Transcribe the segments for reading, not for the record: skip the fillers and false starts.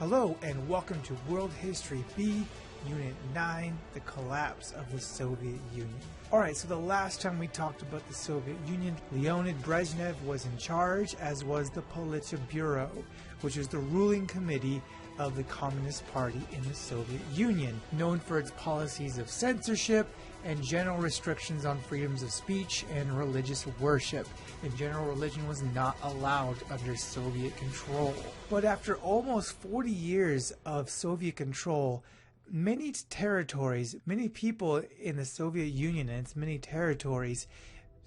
Hello and welcome to World History B, Unit 9, the collapse of the Soviet Union. Alright, so the last time we talked about the Soviet Union, Leonid Brezhnev was in charge, as was the Politburo, which is the ruling committee of the Communist Party in the Soviet Union, known for its policies of censorship and general restrictions on freedoms of speech and religious worship. In general, religion was not allowed under Soviet control. But after almost 40 years of Soviet control, many territories, many people in the Soviet Union and its many territories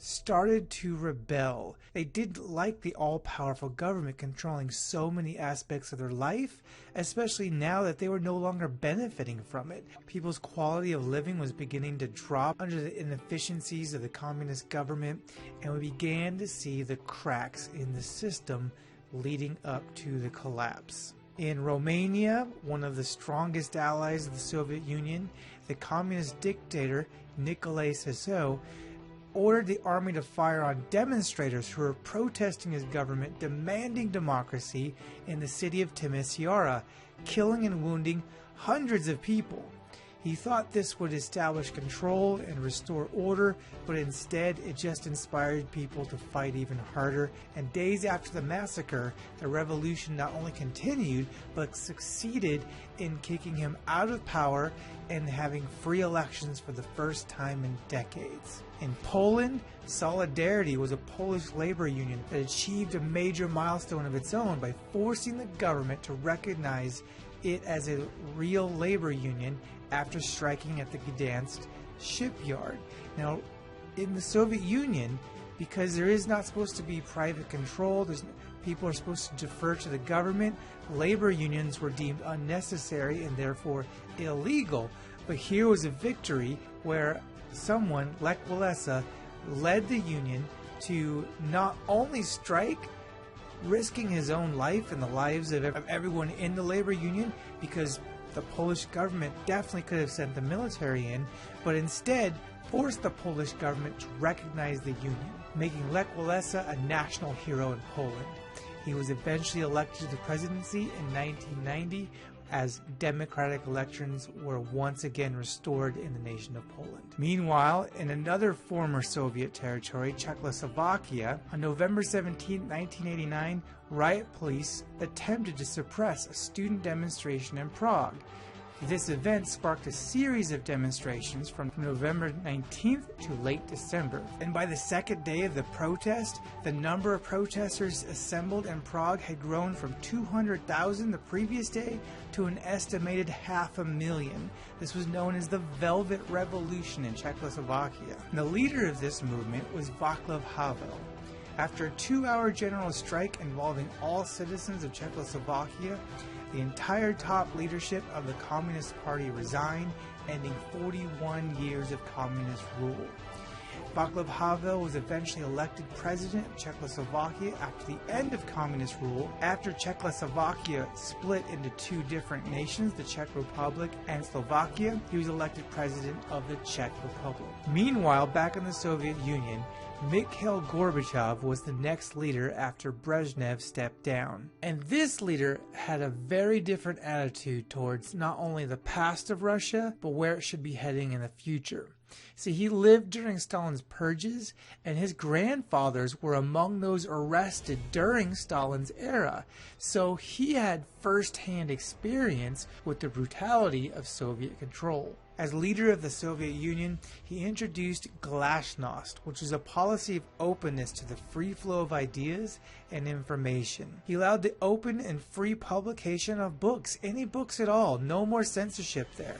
started to rebel. They didn't like the all-powerful government controlling so many aspects of their life, especially now that they were no longer benefiting from it. People's quality of living was beginning to drop under the inefficiencies of the communist government, and we began to see the cracks in the system leading up to the collapse. In Romania, one of the strongest allies of the Soviet Union, the communist dictator Nicolae Ceausescu ordered the army to fire on demonstrators who were protesting his government, demanding democracy in the city of Timisoara, killing and wounding hundreds of people. He thought this would establish control and restore order, but instead it just inspired people to fight even harder, and days after the massacre, the revolution not only continued, but succeeded in kicking him out of power and having free elections for the first time in decades. In Poland, Solidarity was a Polish labor union that achieved a major milestone of its own by forcing the government to recognize it as a real labor union after striking at the Gdansk shipyard. Now, in the Soviet Union, because there is not supposed to be private control, people are supposed to defer to the government, labor unions were deemed unnecessary and therefore illegal. But here was a victory where someone, Lech Walesa, led the union to not only strike, risking his own life and the lives of everyone in the labor union, because the Polish government definitely could have sent the military in, but instead forced the Polish government to recognize the union, making Lech Walesa a national hero in Poland. He was eventually elected to the presidency in 1990 as democratic elections were once again restored in the nation of Poland. Meanwhile, in another former Soviet territory, Czechoslovakia, on November 17, 1989, riot police attempted to suppress a student demonstration in Prague. This event sparked a series of demonstrations from November 19th to late December. And by the second day of the protest, the number of protesters assembled in Prague had grown from 200,000 the previous day to an estimated 500,000. This was known as the Velvet Revolution in Czechoslovakia. And the leader of this movement was Václav Havel. After a 2-hour general strike involving all citizens of Czechoslovakia, the entire top leadership of the Communist Party resigned, ending 41 years of communist rule. Václav Havel was eventually elected president of Czechoslovakia after the end of communist rule. After Czechoslovakia split into two different nations, the Czech Republic and Slovakia, he was elected president of the Czech Republic. Meanwhile, back in the Soviet Union, Mikhail Gorbachev was the next leader after Brezhnev stepped down. And this leader had a very different attitude towards not only the past of Russia, but where it should be heading in the future. See, he lived during Stalin's purges, and his grandfathers were among those arrested during Stalin's era. So he had first-hand experience with the brutality of Soviet control. As leader of the Soviet Union, he introduced glasnost, which is a policy of openness to the free flow of ideas and information. He allowed the open and free publication of books, any books at all, no more censorship there.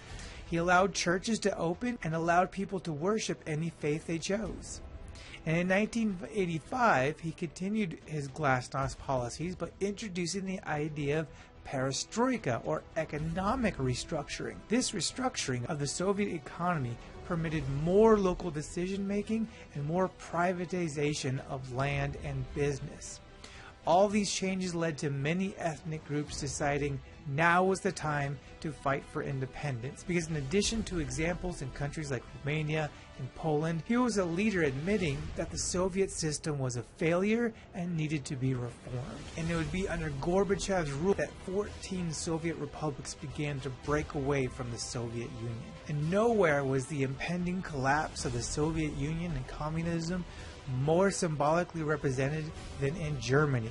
He allowed churches to open and allowed people to worship any faith they chose. And in 1985, he continued his glasnost policies by introducing the idea of perestroika, or economic restructuring. This restructuring of the Soviet economy permitted more local decision-making and more privatization of land and business. All these changes led to many ethnic groups deciding now was the time to fight for independence, because in addition to examples in countries like Romania and Poland, here was a leader admitting that the Soviet system was a failure and needed to be reformed. And it would be under Gorbachev's rule that 14 Soviet republics began to break away from the Soviet Union. And nowhere was the impending collapse of the Soviet Union and communism more symbolically represented than in Germany.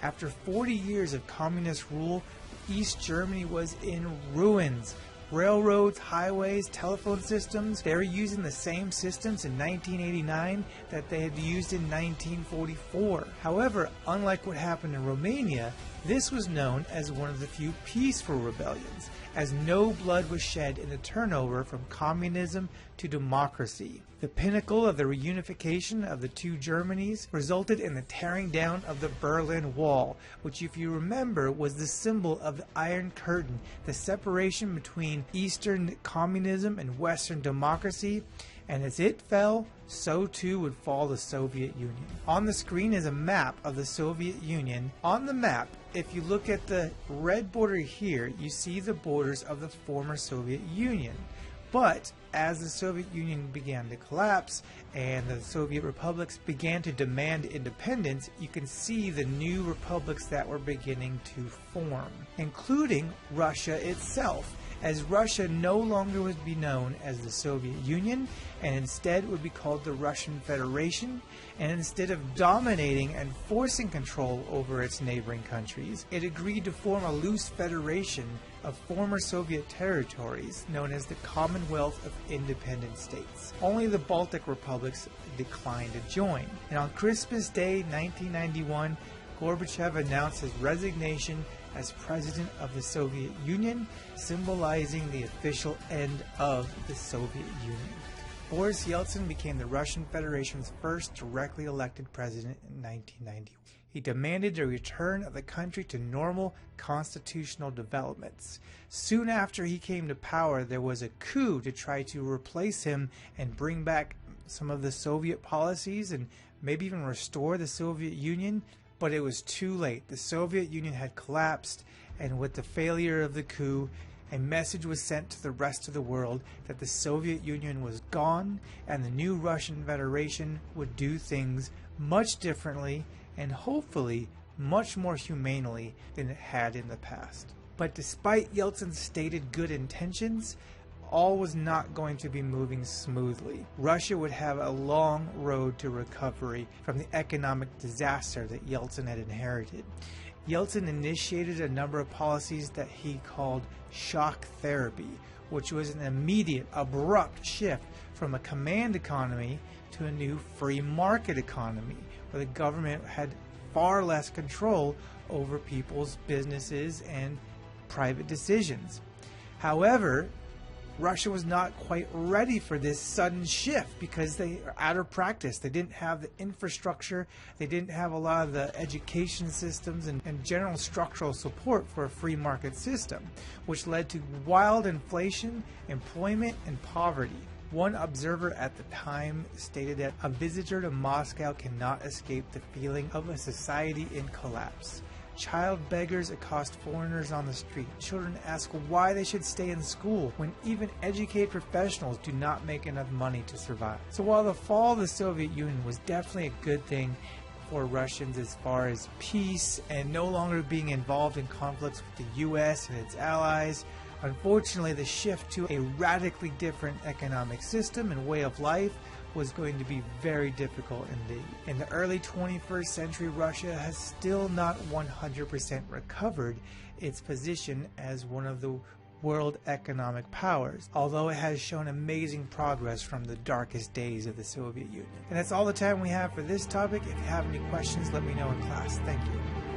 After 40 years of communist rule, East Germany was in ruins. Railroads, highways, telephone systems, they were using the same systems in 1989 that they had used in 1944. However, unlike what happened in Romania, this was known as one of the few peaceful rebellions, as no blood was shed in the turnover from communism to democracy. The pinnacle of the reunification of the two Germanys resulted in the tearing down of the Berlin Wall, which, if you remember, was the symbol of the Iron Curtain, the separation between Eastern communism and Western democracy. And as it fell, so too would fall the Soviet Union. On the screen is a map of the Soviet Union. On the map, if you look at the red border here, you see the borders of the former Soviet Union. But as the Soviet Union began to collapse and the Soviet republics began to demand independence, you can see the new republics that were beginning to form, including Russia itself, as Russia no longer would be known as the Soviet Union and instead would be called the Russian Federation. And instead of dominating and forcing control over its neighboring countries, it agreed to form a loose federation of former Soviet territories known as the Commonwealth of Independent States. Only the Baltic republics declined to join. And on Christmas Day 1991, Gorbachev announced his resignation as president of the Soviet Union, symbolizing the official end of the Soviet Union. Boris Yeltsin became the Russian Federation's first directly elected president in 1990. He demanded a return of the country to normal constitutional developments. Soon after he came to power, there was a coup to try to replace him and bring back some of the Soviet policies and maybe even restore the Soviet Union. But it was too late. The Soviet Union had collapsed, and with the failure of the coup, a message was sent to the rest of the world that the Soviet Union was gone and the new Russian Federation would do things much differently and hopefully much more humanely than it had in the past. But despite Yeltsin's stated good intentions, all was not going to be moving smoothly. Russia would have a long road to recovery from the economic disaster that Yeltsin had inherited. Yeltsin initiated a number of policies that he called shock therapy, which was an immediate, abrupt shift from a command economy to a new free market economy, where the government had far less control over people's businesses and private decisions. However, Russia was not quite ready for this sudden shift because they are out of practice. They didn't have the infrastructure, they didn't have a lot of the education systems and general structural support for a free market system, which led to wild inflation, employment, and poverty. One observer at the time stated that a visitor to Moscow cannot escape the feeling of a society in collapse. Child beggars accost foreigners on the street. Children ask why they should stay in school when even educated professionals do not make enough money to survive. So while the fall of the Soviet Union was definitely a good thing for Russians as far as peace and no longer being involved in conflicts with the US and its allies, unfortunately the shift to a radically different economic system and way of life was going to be very difficult indeed. In the early 21st century, Russia has still not 100% recovered its position as one of the world economic powers, although it has shown amazing progress from the darkest days of the Soviet Union. And that's all the time we have for this topic. If you have any questions, let me know in class. Thank you.